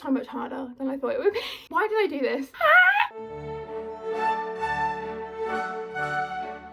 just so much harder than I thought it would be. Why did I do this?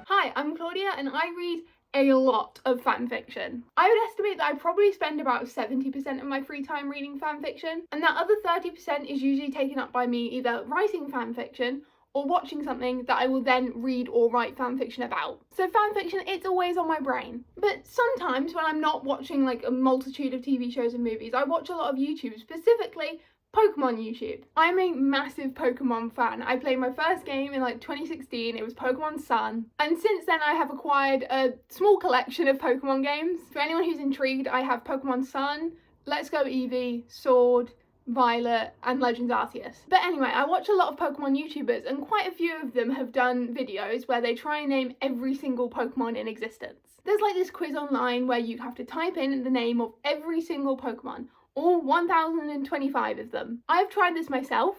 Hi, I'm Claudia and I read a lot of fanfiction. I would estimate that I probably spend about 70% of my free time reading fanfiction, and that other 30% is usually taken up by me either writing fanfiction or watching something that I will then read or write fanfiction about. So fanfiction, it's always on my brain. But sometimes when I'm not watching like a multitude of TV shows and movies, I watch a lot of YouTube, specifically Pokemon YouTube. I'm a massive Pokemon fan. I played my first game in like 2016, it was Pokemon Sun, and since then I have acquired a small collection of Pokemon games. For anyone who's intrigued, I have Pokemon Sun, Let's Go Eevee, Sword, Violet, and Legends Arceus. But anyway, I watch a lot of Pokemon YouTubers, and quite a few of them have done videos where they try and name every single Pokemon in existence. There's like this quiz online where you have to type in the name of every single Pokemon, all 1025 of them. I've tried this myself.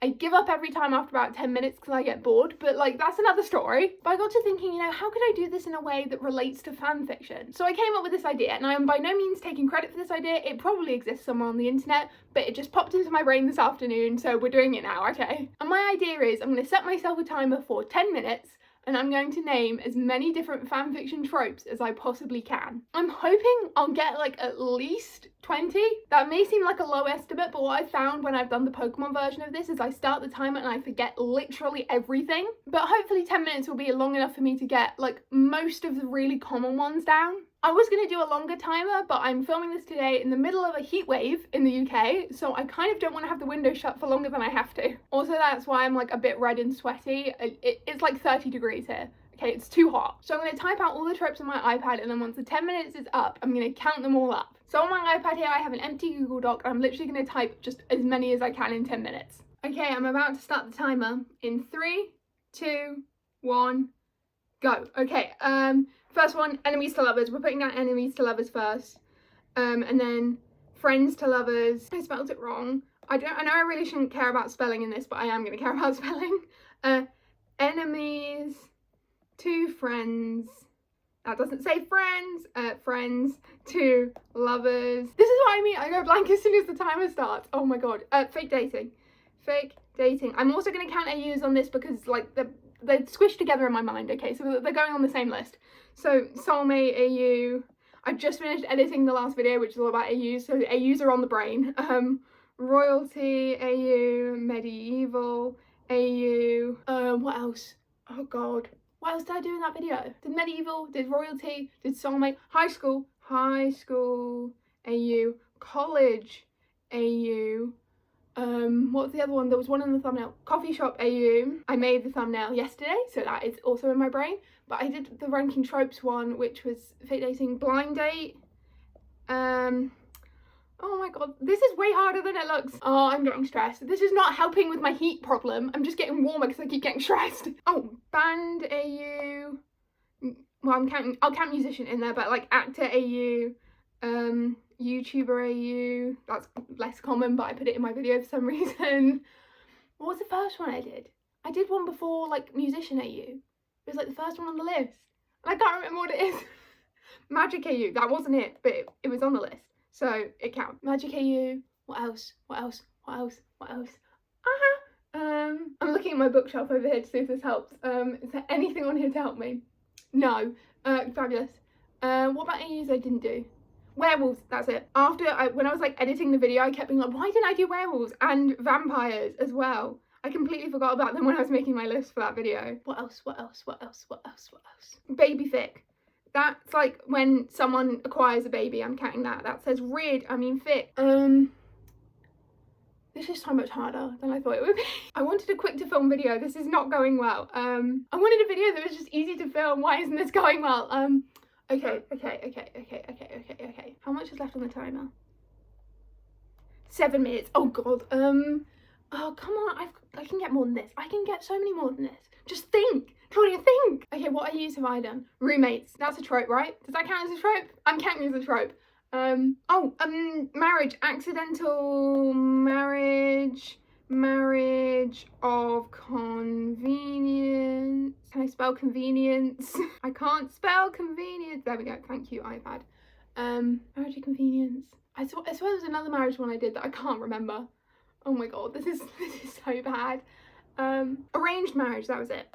I give up every time after about 10 minutes because I get bored, but like that's another story. But I got to thinking, you know, how could I do this in a way that relates to fanfiction? So I came up with this idea, and I am by no means taking credit for this idea. It probably exists somewhere on the internet, but it just popped into my brain this afternoon, so we're doing it now, okay? And my idea is I'm going to set myself a timer for 10 minutes, and I'm going to name as many different fanfiction tropes as I possibly can. I'm hoping I'll get like at least 20. That may seem like a low estimate, but what I found when I've done the Pokemon version of this is I start the timer and I forget literally everything. But hopefully 10 minutes will be long enough for me to get like most of the really common ones down. I was going to do a longer timer, but I'm filming this today in the middle of a heat wave in the UK, so I kind of don't want to have the window shut for longer than I have to. Also, that's why I'm like a bit red and sweaty. It's like 30 degrees here. Okay, it's too hot. So I'm going to type out all the tropes on my iPad, and then once the 10 minutes is up, I'm going to count them all up. So on my iPad here, I have an empty Google Doc, and I'm literally going to type just as many as I can in 10 minutes. Okay, I'm about to start the timer in 3, 2, 1, go. Okay, first one, enemies to lovers. We're putting down enemies to lovers first. And then friends to lovers. I spelled it wrong. I know I really shouldn't care about spelling in this, but I am going to care about spelling. Enemies to friends. That doesn't say friends. Friends to lovers. This is what I mean. I go blank as soon as the timer starts. Oh my god. Fake dating. Fake dating. I'm also going to count AUs on this because like they're squished together in my mind, okay? So they're going on the same list. So soulmate, AU. I've just finished editing the last video, which is all about AUs, so AUs are on the brain. Royalty, AU, medieval, AU. What else? Oh god. What else did I do in that video? Did medieval, did royalty, did soulmate, high school, AU, college, AU. What's the other one? There was one in the thumbnail. Coffee shop AU. I made the thumbnail yesterday, so that is also in my brain. But I did the ranking tropes one, which was fake dating, blind date. Oh my god, this is way harder than it looks. Oh, I'm getting stressed. This is not helping with my heat problem. I'm just getting warmer because I keep getting stressed. Oh, band AU. Well, I'll count musician in there, but like actor AU. YouTuber AU, that's less common, but I put it in my video for some reason. What was the first one I did? I did one before, like, musician AU. It was like the first one on the list. And I can't remember what it is. Magic AU, that wasn't it, but it was on the list, so it counts. Magic AU, what else? I'm looking at my bookshelf over here to see if this helps. Is there anything on here to help me? No. Fabulous. What about AUs I didn't do? Werewolves, that's it. When I was like editing the video, I kept being like, why didn't I do werewolves? And vampires as well. I completely forgot about them when I was making my list for that video. What else? Baby fic. That's like when someone acquires a baby, I'm counting that. That says reared, I mean fic. This is so much harder than I thought it would be. I wanted a quick to film video. This is not going well. I wanted a video that was just easy to film. Why isn't this going well? Okay. How much is left on the timer? 7 minutes. Oh god. Oh come on. I can get more than this. I can get so many more than this. Just think. Claudia, think. Okay, what AUs have I done? Roommates. That's a trope, right? Does that count as a trope? I'm counting as a trope. Marriage. Accidental marriage. Marriage of convenience. Can I spell convenience? I can't spell convenience. There we go. Thank you, iPad. Marriage of convenience. I swear there was another marriage one I did that I can't remember. Oh my god, this is so bad. Arranged marriage, that was it.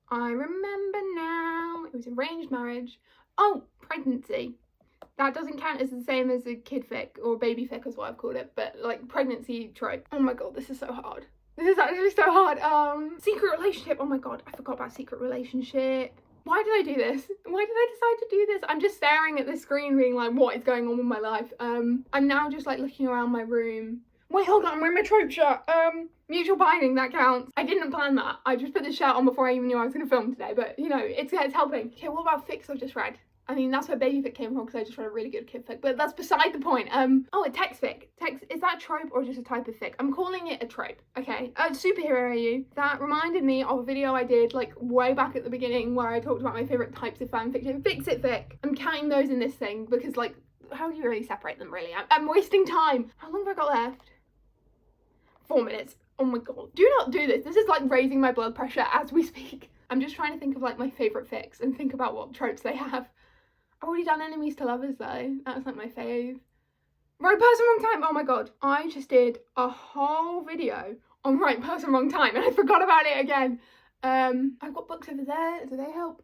I remember now. It was arranged marriage. Oh, pregnancy. That doesn't count as the same as a kid fic or baby fic is what I've called it, but like pregnancy trope. Oh my god, this is so hard. This is actually so hard. Secret relationship. Oh my god, I forgot about secret relationship. Why did I do this? Why did I decide to do this? I'm just staring at the screen being like, what is going on with my life? I'm now just like looking around my room. Wait, hold on, I'm wearing my trope shirt. Mutual binding, that counts. I didn't plan that. I just put this shirt on before I even knew I was gonna film today, but you know, it's helping. Okay, what about fics I've just read? I mean, that's where baby fic came from because I just read a really good kid fic, but that's beside the point. Oh, a text fic. Text, is that a trope or just a type of fic? I'm calling it a trope, okay? Superhero AU. That reminded me of a video I did like way back at the beginning where I talked about my favourite types of fanfiction. Fix it fic. I'm counting those in this thing because like, how do you really separate them really? I'm wasting time. How long have I got left? 4 minutes. Oh my god. Do not do this. This is like raising my blood pressure as we speak. I'm just trying to think of like my favourite fics and think about what tropes they have. I've already done enemies to lovers though. That's like my fave. Right person, wrong time. Oh my god. I just did a whole video on right person, wrong time and I forgot about it again. I've got books over there. Do they help?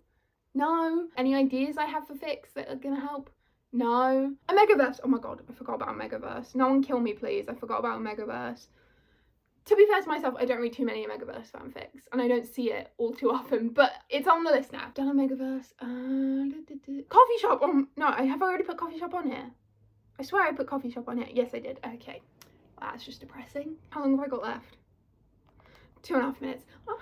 No. Any ideas I have for fics that are gonna help? No. A megaverse. Oh my god. I forgot about a megaverse. No one kill me please. I forgot about a megaverse. To be fair to myself, I don't read too many megaverse fanfics, and I don't see it all too often, but it's on the list now. Done a megaverse. Coffee shop. No, I have already put coffee shop on here. I swear I put coffee shop on here. Yes, I did. Okay. Well, that's just depressing. How long have I got left? 2.5 minutes. Oh,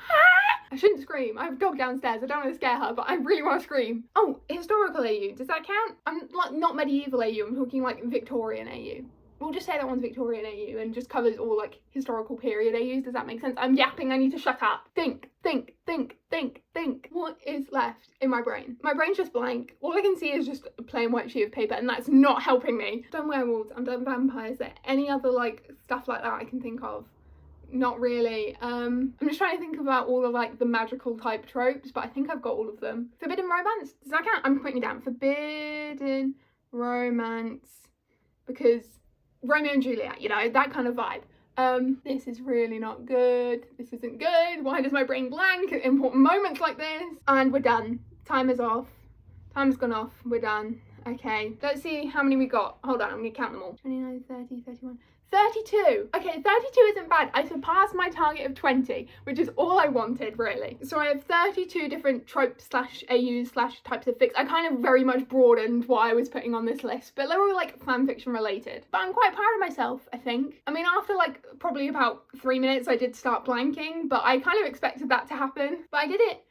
I shouldn't scream. I have a dog downstairs. I don't want to scare her, but I really want to scream. Oh, historical AU. Does that count? I'm like not medieval AU. I'm talking like Victorian AU. We'll just say that one's Victorian AU and just covers all like historical period AUs. Does that make sense? I'm yapping, I need to shut up. Think. What is left in my brain? My brain's just blank. All I can see is just a plain white sheet of paper and that's not helping me. I've done werewolves, I've done vampires. Is there any other like stuff like that I can think of? Not really. I'm just trying to think about all of like the magical type tropes, but I think I've got all of them. Forbidden romance, does that count? I'm putting it down. Forbidden romance, because Romeo and Juliet, you know, that kind of vibe. This is really not good. This isn't good. Why does my brain blank at important moments like this? And we're done. Time is off. Time's gone off. We're done. Okay, let's see how many we got. Hold on, I'm gonna count them all. 29, 30, 31. 32. Okay, 32 isn't bad. I surpassed my target of 20, which is all I wanted, really. So I have 32 different tropes slash AUs slash types of fics. I kind of very much broadened what I was putting on this list, but they're all like fanfiction related. But I'm quite proud of myself, I think. I mean, after like probably about 3 minutes, I did start blanking, but I kind of expected that to happen. But I did it.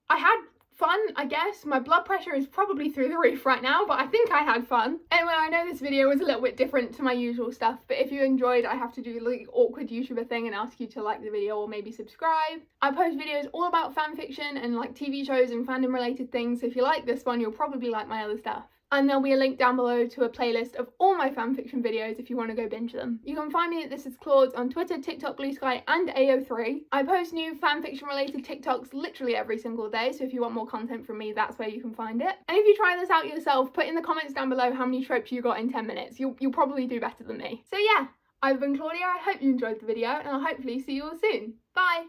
I had fun, I guess. My blood pressure is probably through the roof right now, but I think I had fun. Anyway, I know this video was a little bit different to my usual stuff, but if you enjoyed, I have to do like awkward YouTuber thing and ask you to like the video or maybe subscribe. I post videos all about fanfiction and like TV shows and fandom related things, so if you like this one, you'll probably like my other stuff. And there'll be a link down below to a playlist of all my fanfiction videos if you want to go binge them. You can find me at This Is Claude on Twitter, TikTok, Blue Sky and AO3. I post new fanfiction related TikToks literally every single day, so if you want more content from me, that's where you can find it. And if you try this out yourself, put in the comments down below how many tropes you got in 10 minutes. You'll probably do better than me. So yeah, I've been Claudia, I hope you enjoyed the video and I'll hopefully see you all soon. Bye!